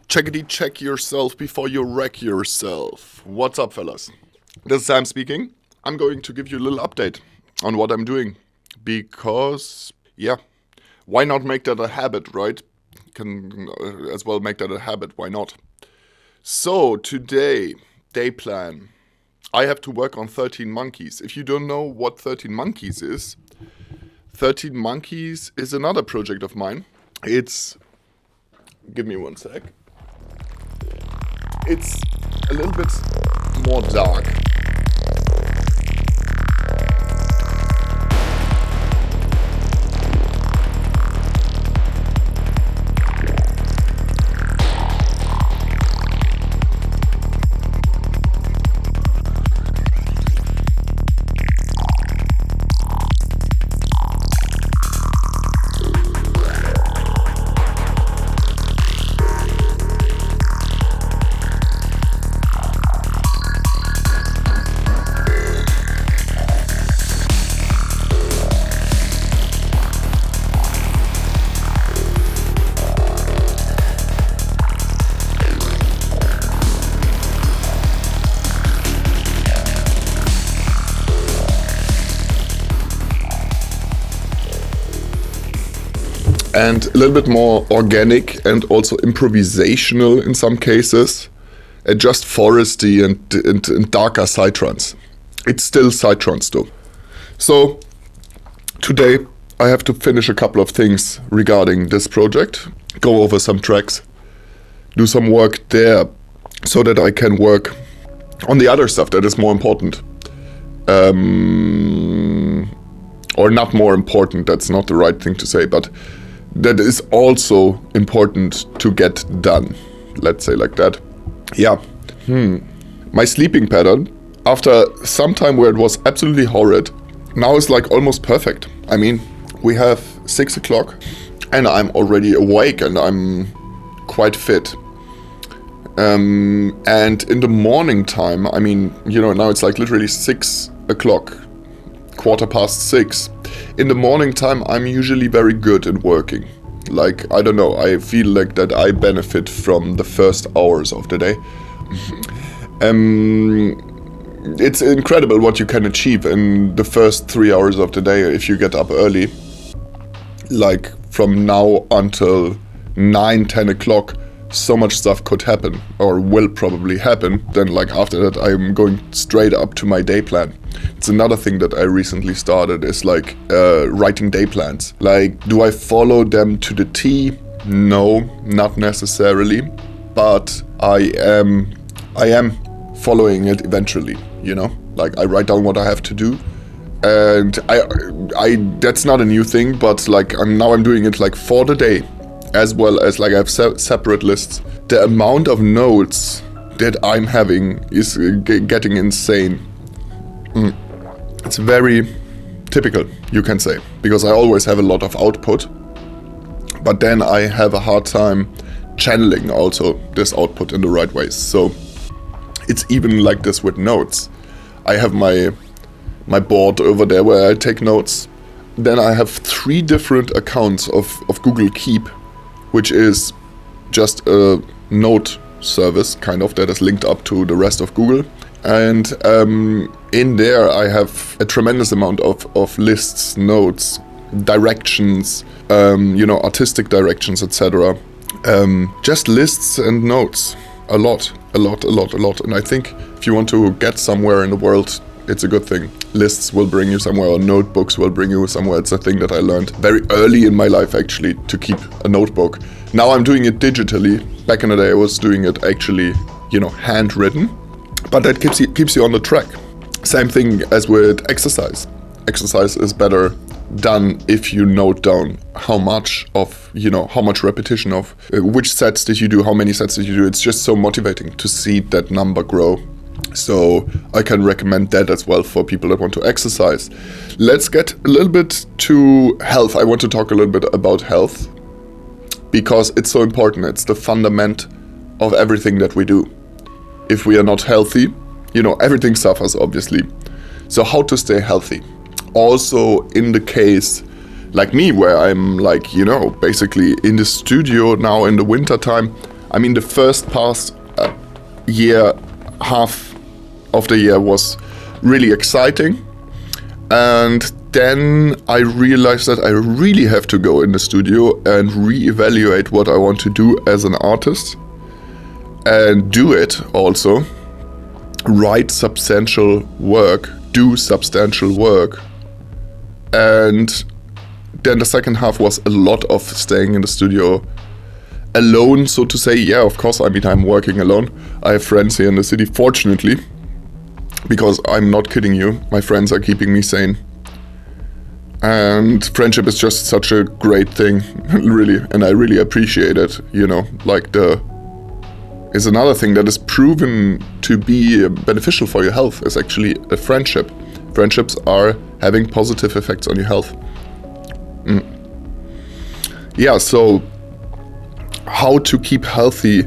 Checkity check yourself before you wreck yourself. What's up, fellas? This is Sam speaking. I'm going to give you a little update on what I'm doing. Because, why not make that a habit, right? Can as well make that a habit, why not? So, today, day plan. I have to work on 13 monkeys. If you don't know what 13 monkeys is, 13 monkeys is another project of mine. Give me one sec. It's a little bit more dark. And a little bit more organic and also improvisational in some cases. And just foresty and darker sidetrans. It's still sidetrans though. So today I have to finish a couple of things regarding this project. Go over some tracks. Do some work there so that I can work on the other stuff that is more important. Or not more important, that's not the right thing to say, but that is also important to get done. Let's say like that. My sleeping pattern, after some time where it was absolutely horrid, now is like almost perfect. I mean, we have 6 o'clock and I'm already awake and I'm quite fit. And in the morning time, I mean, now it's like literally 6 o'clock, 6:15. In the morning time, I'm usually very good in working. Like, I don't know, I feel like that I benefit from the first hours of the day. It's incredible what you can achieve in the first 3 hours of the day if you get up early. Like, from now until 9-10 o'clock, so much stuff could happen, or will probably happen. Then, like, after that, I'm going straight up to my day plan. It's another thing that I recently started is like writing day plans. Like, do I follow them to the T? No, not necessarily, but I am following it eventually. Like I write down what I have to do, and I that's not a new thing, but like I'm doing it like for the day, as well as like I have separate lists. The amount of notes that I'm having is getting insane. It's very typical, you can say, because I always have a lot of output, but then I have a hard time channeling also this output in the right ways. So it's even like this with notes. I have my board over there where I take notes. Then I have 3 different accounts of Google Keep, which is just a note service kind of that is linked up to the rest of Google. And in there I have a tremendous amount of lists, notes, directions, artistic directions, etc. Just lists and notes. A lot. And I think if you want to get somewhere in the world, it's a good thing. Lists will bring you somewhere, or notebooks will bring you somewhere. It's a thing that I learned very early in my life, actually, to keep a notebook. Now I'm doing it digitally. Back in the day I was doing it actually, handwritten. But that keeps you on the track. Same thing as with exercise. Exercise is better done if you note down how much repetition of which sets did you do, how many sets did you do. It's just so motivating to see that number grow. So I can recommend that as well for people that want to exercise. Let's get a little bit to health. I want to talk a little bit about health because it's so important. It's the fundament of everything that we do. If we are not healthy, everything suffers, obviously. So how to stay healthy? Also in the case like me, where I'm like, basically in the studio now in the winter time, I mean, the first past year, half of the year was really exciting. And then I realized that I really have to go in the studio and reevaluate what I want to do as an artist. And do it also. Write substantial work. Do substantial work. And then the second half was a lot of staying in the studio alone, so to say. Yeah, of course, I mean, I'm working alone. I have friends here in the city, fortunately, because I'm not kidding you, my friends are keeping me sane. And friendship is just such a great thing, really, and I really appreciate it, you know, like is another thing that is proven to be beneficial for your health is actually a friendship. Friendships are having positive effects on your health. Yeah, so how to keep healthy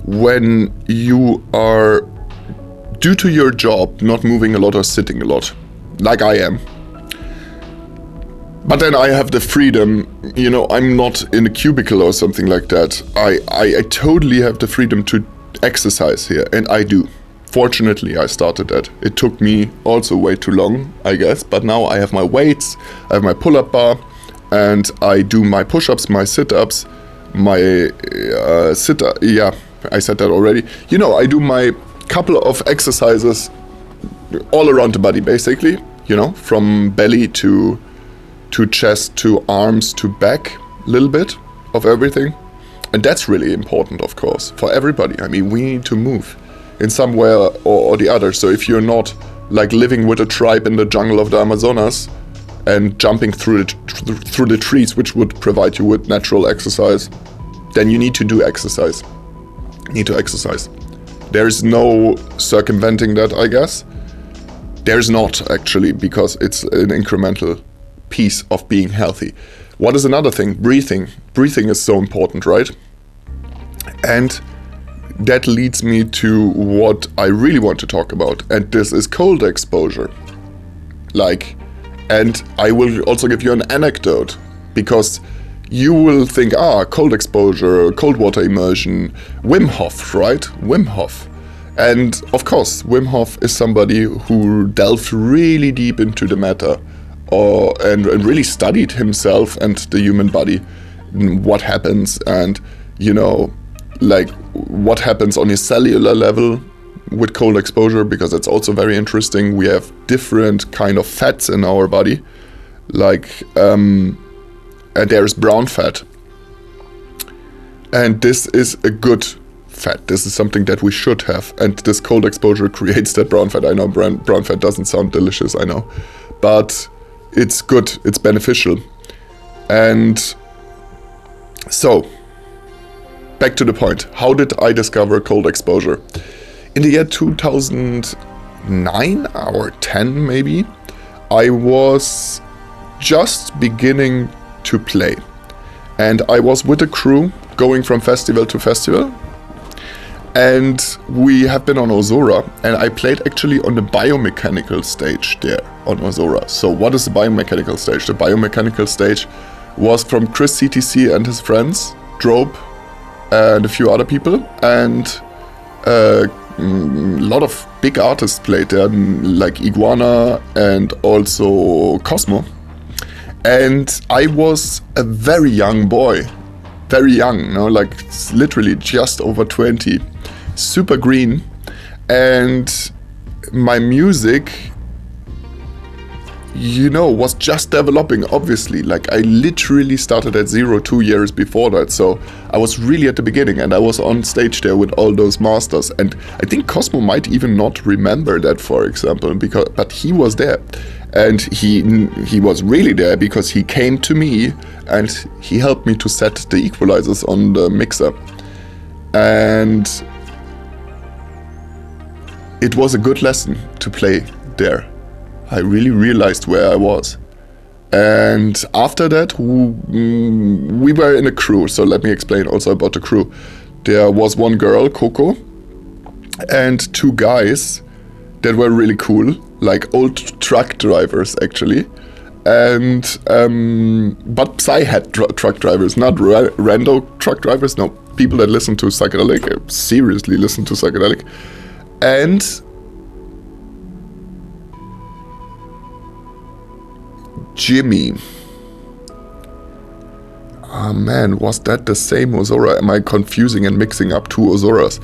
when you are, due to your job, not moving a lot or sitting a lot, like I am. But then I have the freedom, you know, I'm not in a cubicle or something like that. I totally have the freedom to exercise here, and I do. Fortunately, I started that. It took me also way too long, I guess, but now I have my weights, I have my pull-up bar, and I do my push-ups, my sit-ups, my sit-up, yeah, I said that already. You know, I do my couple of exercises all around the body, basically, you know, from belly to chest, to arms, to back, a little bit of everything. And that's really important, of course, for everybody. I mean, we need to move in some way or the other. So if you're not like living with a tribe in the jungle of the Amazonas and jumping through the trees, which would provide you with natural exercise, then you need to do exercise. You need to exercise. There is no circumventing that, I guess. There's not, actually, because it's an incremental piece of being healthy. What is another thing? Breathing. Breathing is so important, right? And that leads me to what I really want to talk about, and this is cold exposure. And I will also give you an anecdote, because you will think, cold exposure, cold water immersion, Wim Hof, right? Wim Hof. And of course, Wim Hof is somebody who delved really deep into the matter, and really studied himself and the human body, what happens, and, you know, like what happens on a cellular level with cold exposure, because it's also very interesting. We have different kind of fats in our body, and there's brown fat, and this is a good fat. This is something that we should have, and this cold exposure creates that brown fat. I know brown fat doesn't sound delicious, I know, but it's good, it's beneficial. And so, back to the point. How did I discover cold exposure? In the year 2009 or 10 maybe, I was just beginning to play. And I was with a crew going from festival to festival. And we have been on Ozora, and I played actually on the biomechanical stage there on Ozora. So what is the biomechanical stage? The biomechanical stage was from Chris CTC and his friends, Droid, and a few other people, and a lot of big artists played there, like Iguana and also Cosmo. And I was a very young boy, very young, you know, like literally just over 20, super green, and my music, you know, was just developing, obviously. Like, I literally started at 0 2 years before that, so I was really at the beginning, and I was on stage there with all those masters, and I think Cosmo might even not remember that, for example, but he was there, and he was really there because he came to me and he helped me to set the equalizers on the mixer, and it was a good lesson to play there. I really realized where I was. And after that, we were in a crew. So let me explain also about the crew. There was one girl, Coco, and 2 guys that were really cool, like old truck drivers actually. And but Psy had truck drivers, not rando truck drivers, no, people that listen to psychedelic, seriously listen to psychedelic. And Jimmy. Oh man, was that the same Ozora? Am I confusing and mixing up two Ozoras?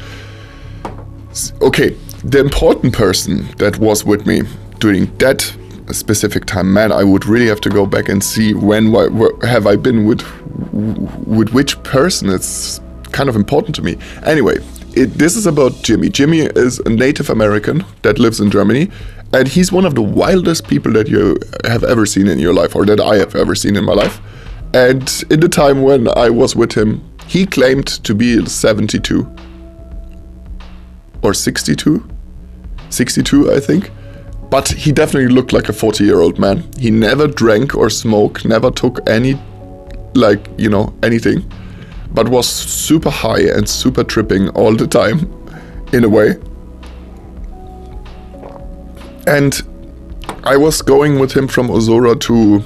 Okay, the important person that was with me during that specific time, man, I would really have to go back and see when have I been with which person. It's kind of important to me. Anyway, this is about Jimmy. Jimmy is a Native American that lives in Germany, and he's one of the wildest people that you have ever seen in your life, or that I have ever seen in my life. And in the time when I was with him, he claimed to be 72 or 62, I think. But he definitely looked like a 40-year-old man. He never drank or smoked, never took any, anything, but was super high and super tripping all the time, in a way. And I was going with him from Ozora to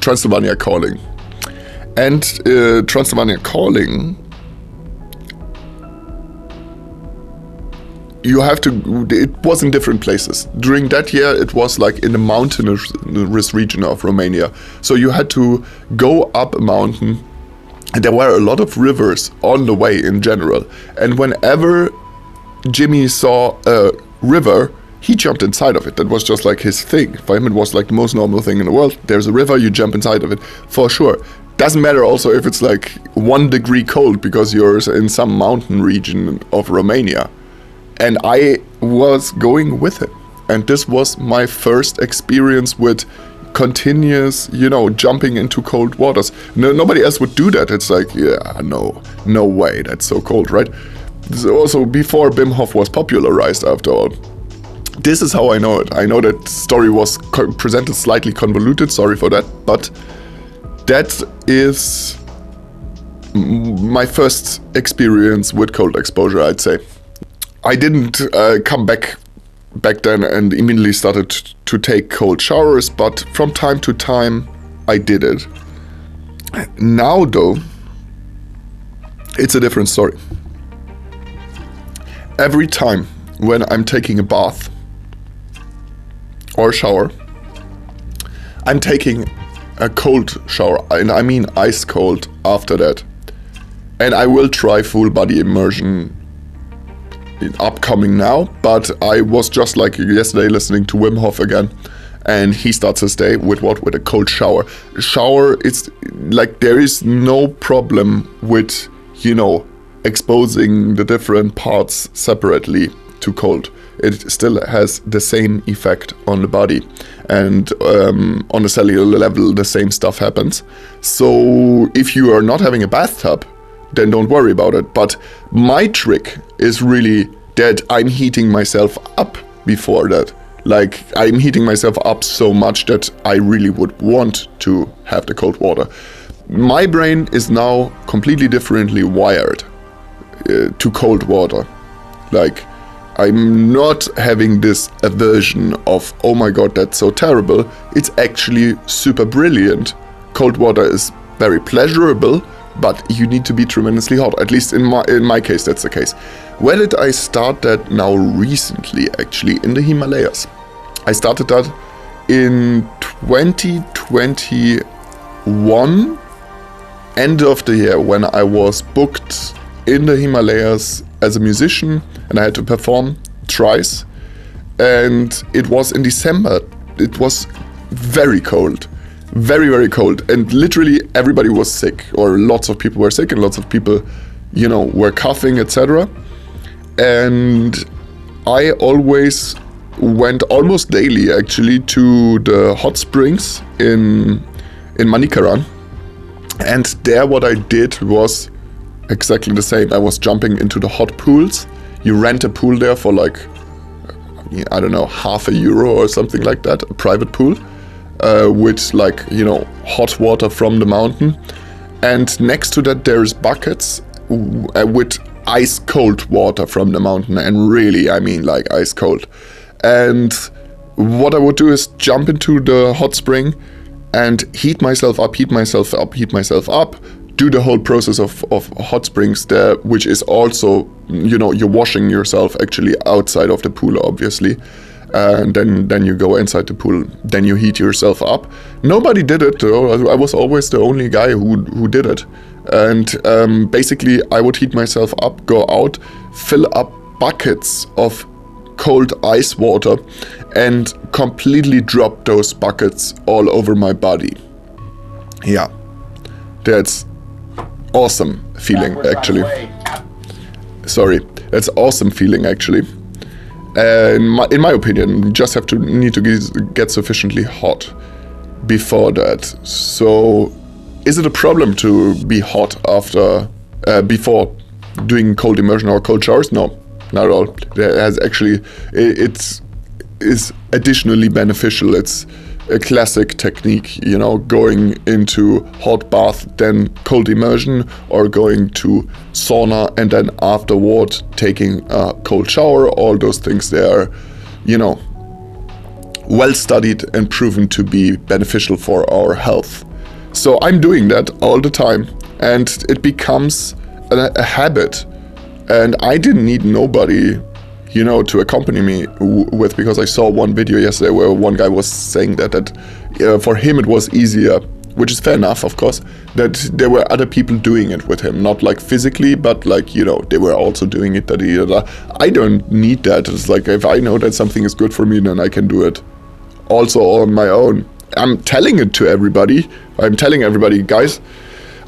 Transylvania Calling. And Transylvania Calling, it was in different places. During that year, it was like in the mountainous region of Romania. So you had to go up a mountain, and there were a lot of rivers on the way in general. And whenever Jimmy saw a river, he jumped inside of it. That was just like his thing. For him, it was like the most normal thing in the world. There's a river, you jump inside of it, for sure. Doesn't matter also if it's like 1 degree cold because you're in some mountain region of Romania. And I was going with him. And this was my first experience with continuous, jumping into cold waters. Nobody else would do that. It's like, yeah, no way, that's so cold, right? So also before Wim Hof was popularized, after all. This is how I know it. I know that story was presented slightly convoluted, sorry for that, but that is my first experience with cold exposure, I'd say. I didn't come back then and immediately started to take cold showers, but from time to time I did it. Now though, it's a different story. Every time when I'm taking a bath or shower, I'm taking a cold shower, and I mean ice cold after that. And I will try full body immersion upcoming now, but I was just like yesterday listening to Wim Hof again, and he starts his day with what? With a cold shower. Shower, it's like there is no problem with, exposing the different parts separately to cold. It still has the same effect on the body, and on a cellular level the same stuff happens. So if you are not having a bathtub, then don't worry about it. But my trick is really that I'm heating myself up before that. Like, I'm heating myself up so much that I really would want to have the cold water. My brain is now completely differently wired to cold water. Like, I'm not having this aversion of, oh my god, that's so terrible. It's actually super brilliant. Cold water is very pleasurable, but you need to be tremendously hot. At least in my case, that's the case. Where did I start that now recently, actually? In the Himalayas. I started that in 2021, end of the year, when I was booked in the Himalayas as a musician, and I had to perform thrice. And it was in December. It was very cold. Very, very cold. And literally everybody was sick, or lots of people were sick, and lots of people, were coughing, etc. And I always went almost daily, actually, to the hot springs in Manikaran. And there what I did was exactly the same. I was jumping into the hot pools. You rent a pool there for like, I don't know, €0.50 or something like that, a private pool. With hot water from the mountain, and next to that there's buckets with ice cold water from the mountain, and really, I mean like ice cold. And what I would do is jump into the hot spring and heat myself up, do the whole process of hot springs there, which is also, you know, you're washing yourself actually outside of the pool, obviously. And then you go inside the pool, then you heat yourself up. Nobody did it though. I was always the only guy who did it. And basically I would heat myself up, go out, fill up buckets of cold ice water and completely drop those buckets all over my body. Yeah, that's awesome feeling actually. Sorry, that's awesome feeling actually. In my opinion, you just need to get sufficiently hot before that. So, is it a problem to be hot after before doing cold immersion or cold showers? No, not at all. It is additionally beneficial. It's a classic technique, you know, going into hot bath, then cold immersion, or going to sauna and then afterward taking a cold shower. All those things, they are, you know, well studied and proven to be beneficial for our health. So I'm doing that all the time, and it becomes a habit. And I didn't need nobody, you know, to accompany me with, because I saw one video yesterday where one guy was saying that for him it was easier, which is fair enough, of course, that there were other people doing it with him, not like physically, but like, you know, they were also doing it. I don't need that. It's like, if I know that something is good for me, then I can do it also on my own. I'm telling it to everybody. I'm telling everybody, guys,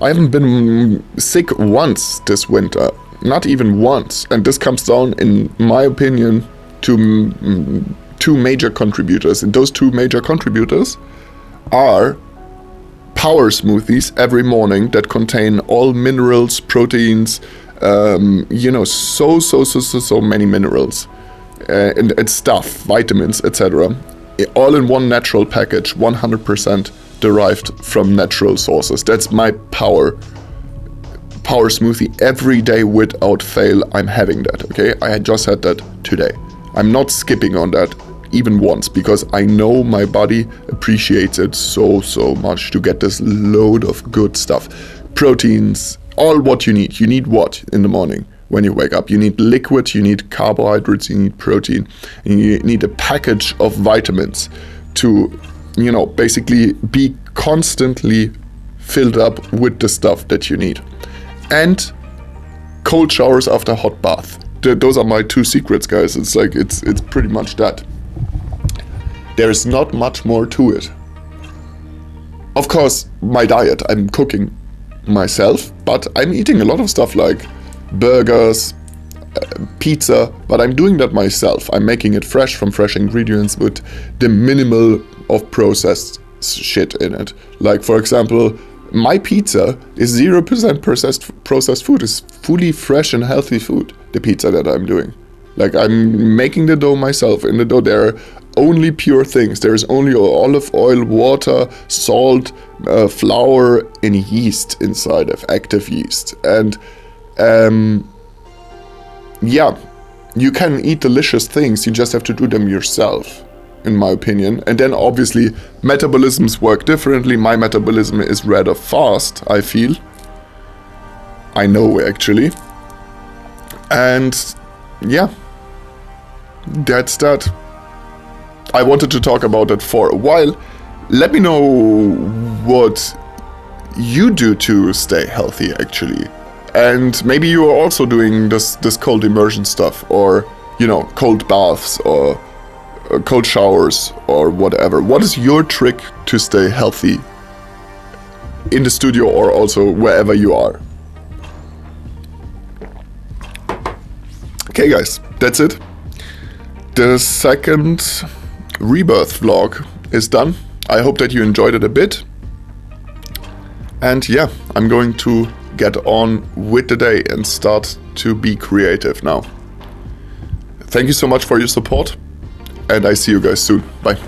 I haven't been sick once this winter. Not even once. And this comes down, in my opinion, to two major contributors. And those two major contributors are power smoothies every morning that contain all minerals, proteins, you know, so many minerals and stuff, vitamins, etc. All in one natural package, 100% derived from natural sources. That's my power smoothie every day without fail. I'm having that, okay? I had just had that today. I'm not skipping on that even once, because I know my body appreciates it so much to get this load of good stuff. Proteins, all what you need. You need what in the morning when you wake up? You need liquid, you need carbohydrates, you need protein, and you need a package of vitamins to, you know, basically be constantly filled up with the stuff that you need. And cold showers after hot bath. Those are my two secrets, guys. It's like, it's pretty much that. There's not much more to it. Of course, my diet, I'm cooking myself, but I'm eating a lot of stuff like burgers, pizza, but I'm doing that myself. I'm making it fresh from fresh ingredients with the minimal of processed shit in it. Like, for example, my pizza is 0% processed food. It's fully fresh and healthy food, the pizza that I'm doing. Like, I'm making the dough myself. In the dough, there are only pure things. There is only olive oil, water, salt, flour, and yeast inside of active yeast. And yeah, you can eat delicious things. You just have to do them yourself, in my opinion. And then obviously metabolisms work differently. My metabolism is rather fast, I feel. I know, actually. And yeah, that's that. I wanted to talk about it for a while. Let me know what you do to stay healthy, actually. And maybe you are also doing this cold immersion stuff, or, you know, cold baths, or cold showers, or whatever. What is your trick to stay healthy in the studio or also wherever you are? Okay, guys, that's it. The second rebirth vlog is done. I hope that you enjoyed it a bit. And yeah, I'm going to get on with the day and start to be creative now. Thank you so much for your support, and I see you guys soon. Bye.